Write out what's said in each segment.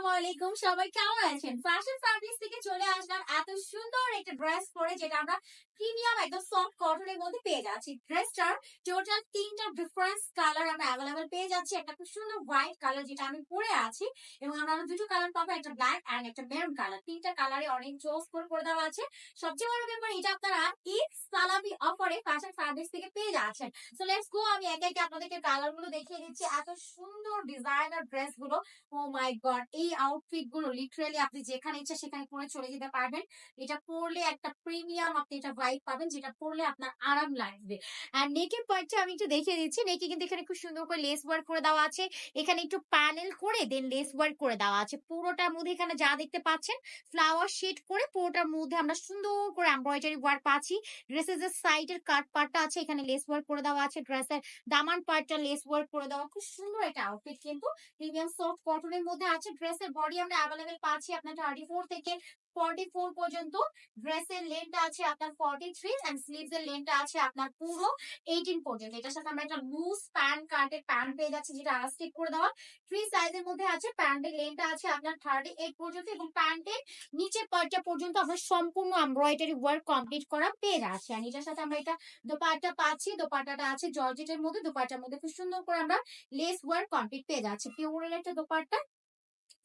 আসসালামু আলাইকুম, সবাই কেমন আছেন? ফ্যাশন ফ্যাব্রিক্স থেকে চলে আসলাম এত সুন্দর একটা ড্রেস পরে, যেটা আমরা প্রিমিয়াম একদম সফট কটনের মধ্যে পেয়ে যাচ্ছি। ড্রেসটার টোটাল ৩টা ডিফারেন্স কালার আমরা অ্যাভেলেবল পেয়ে যাচ্ছি। একটা খুব সুন্দর হোয়াইট কালার যেটা আমি পরে আছি, এবং আমরা আরো দুটো কালার পাবো, একটা ব্ল্যাক এন্ড একটা মেরুন কালার। 3টা কালারে অনেক চোজ করে দেওয়া আছে। সবচেয়ে বড় ব্যাপার, এটা আপনারা ঈদ সালামি অফারে ফ্যাশন ফ্যাব্রিক্স থেকে পেয়ে যাচ্ছেন। সো লেটস গো, আমি একে একে আপনাদেরকে কালার গুলো দেখিয়ে দিচ্ছি। এত সুন্দর ডিজাইনার ড্রেস গুলো, ও মাই গড, এই আউটফিট গুলো লিটারালি আপনি যেখানে ইচ্ছা সেখানে পরে চলে যেতে পারবেন। এটা পরলে একটা প্রিমিয়াম আপনি এটা ভাইব পাবেন, যেটা পরলে আপনার আরাম লাগবে। আর নেকের পার্টটা আমি একটু দেখিয়ে দিচ্ছি। নেকে কিন্তু এখানে খুব সুন্দর করে লেস ওয়ার্ক করে দেওয়া আছে। এখানে একটু প্যানেল করে দেন লেস ওয়ার্ক করে দেওয়া আছে। পুরোটার মধ্যে এখানে যা দেখতে পাচ্ছেন ফ্লাওয়ার শেড করে, পুরোটার মধ্যে আমরা সুন্দর করে এমব্রয়ডারি ওয়ার্ক পাচ্ছি। ড্রেসের যে সাইডের কাট পার্টটা আছে এখানে লেস ওয়ার্ক করে দেওয়া আছে। ড্রেসের দামান পার্টটা লেস ওয়ার্ক করে দেওয়া। খুব সুন্দর একটা আউটফিট, কিন্তু প্রিমিয়াম সফট কটনের মধ্যে আছে। ড্রেসের বডি আমরা অ্যাভেলেবেল পাচ্ছি আপনার 34 থেকে 44 পর্যন্ত। ড্রেসের লেন্থ আছে আপনার 43 এন্ড স্লিভস এর লেন্থ আছে আপনার পুরো 18 পর্যন্ত। এটার সাথে আমরা একটা লুজ প্যান্ট কাটের প্যান্ট পেয়ে যাচ্ছি, যেটা আস্টিক করে দেওয়া। ফ্রি সাইজের মধ্যে আছে। প্যান্টের লেন্থ আছে আপনার 38 পর্যন্ত, এবং প্যান্টের নিচের পার্টটা পর্যন্ত আমরা সম্পূর্ণ এমব্রয়ডারি ওয়ার্ক কমপ্লিট করা পেয়ে যাচ্ছি। আর এটার সাথে আমরা এটা দোপাট্টা পাচ্ছি। দোপাট্টাটা আছে জর্জেটের মধ্যে। দোপাট্টার মধ্যে খুব সুন্দর করে আমরা লেস ওয়ার্ক কমপ্লিট পেয়ে যাচ্ছি। পিওরের একটা দোপাট্টা,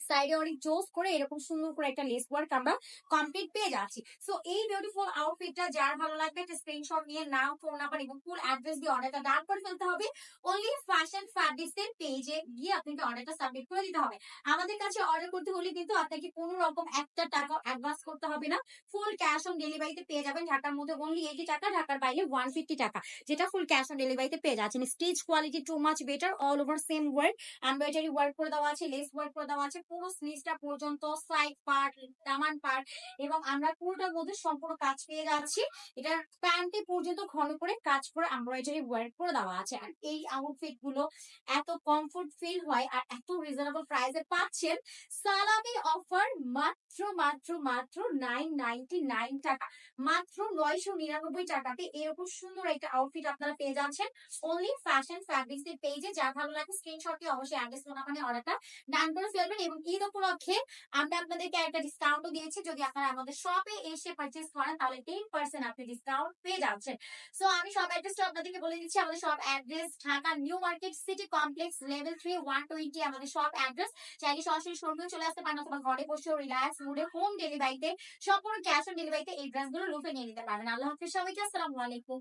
সাইডে অনেক জোস করে এরকম সুন্দর করে একটা লেস ওয়ার্ক আমরা কমপ্লিট পেয়ে যাচ্ছি। সো এই বিউটিফুল আউটফিটটা যার ভালো লাগবে, একটা স্ক্রিনশট নিয়ে নাম, ফোন নাম্বার এবং ফুল অ্যাড্রেস দিয়ে অর্ডারটা ডান করে ফেলতে হবে। অনলি ফ্যাশন ফ্যাব্রিক্স এর পেজে গিয়ে আপনাকে অর্ডারটা সাবমিট করে দিতে হবে। আমাদের কাছে অর্ডার করতে হলে কিন্তু আপনাকে কোনো রকম একটা টাকা অ্যাডভান্স করতে হবে না। ফুল ক্যাশ অন ডেলিভারিতে পেয়ে যাবেন। ঢাকার মধ্যে অনলি 80 টাকা, ঢাকার বাইরে 150 টাকা, যেটা ফুল ক্যাশ অন ডেলিভারিতে পেয়ে যাচ্ছেন। Stitch quality too much better, all over same work, embroidery work করে দেওয়া আছে, লেস ওয়ার্ক করে দেওয়া আছে পুরো স্লিভসটা পর্যন্ত, সাইড পার্ট, দামান পার্ট, এবং আমরা পুরোটার মধ্যে সম্পূর্ণ কাজ পেয়ে যাচ্ছি। এটা প্যান্টে পর্যন্ত ঘন করে কাজ করে এমব্রয়ডারি ওয়ার্ক করে দেওয়া আছে। আর এই আউটফিট গুলো এত কমফোর্ট ফিল হয় আর এত রিজনেবল প্রাইসে পাচ্ছেন। সালামি অফার মাত্র মাত্র মাত্র 999 টাকা, মাত্র 999 টাকাতে এরকম সুন্দর একটা আউটফিট আপনারা পেয়ে যাচ্ছেন অনলি ফ্যাশন ফ্যাব্রিক্স এর পেজে। যার ভালো লাগে স্ক্রিনশট দিয়ে অবশ্যই অ্যাড্রেস ফোন নাম্বার অর্ডারটা ডান করে ফেলবেন। এবং ঈদ উপলক্ষে আমরা আপনাদেরকে একটা ডিসকাউন্টও দিয়েছি। যদি আপনারা আমাদের শপে এসে পারচেজ করেন তাহলে 10% আপনি ডিসকাউন্ট পেয়ে যাচ্ছেন। সো আমি সব অ্যাড্রেসটা আপনাদেরকে বলে দিচ্ছি। আমাদের সব address Dhaka new market city complex level 3 120 আমাদের সব অ্যাড্রেস। চাইলে সরাসরি শোরুমে চলে আসতে পারেন, অথবা ঘরে বসেও রিল্যাক্স মুডে হোম ডেলিভারিতে, সম্পূর্ণ ক্যাশ অন ডেলিভারিতে এই ড্রেসগুলো লুফে নিয়ে নিতে পারবেন। আল্লাহ হাফেজ সবাইকে, আসসালামু আলাইকুম।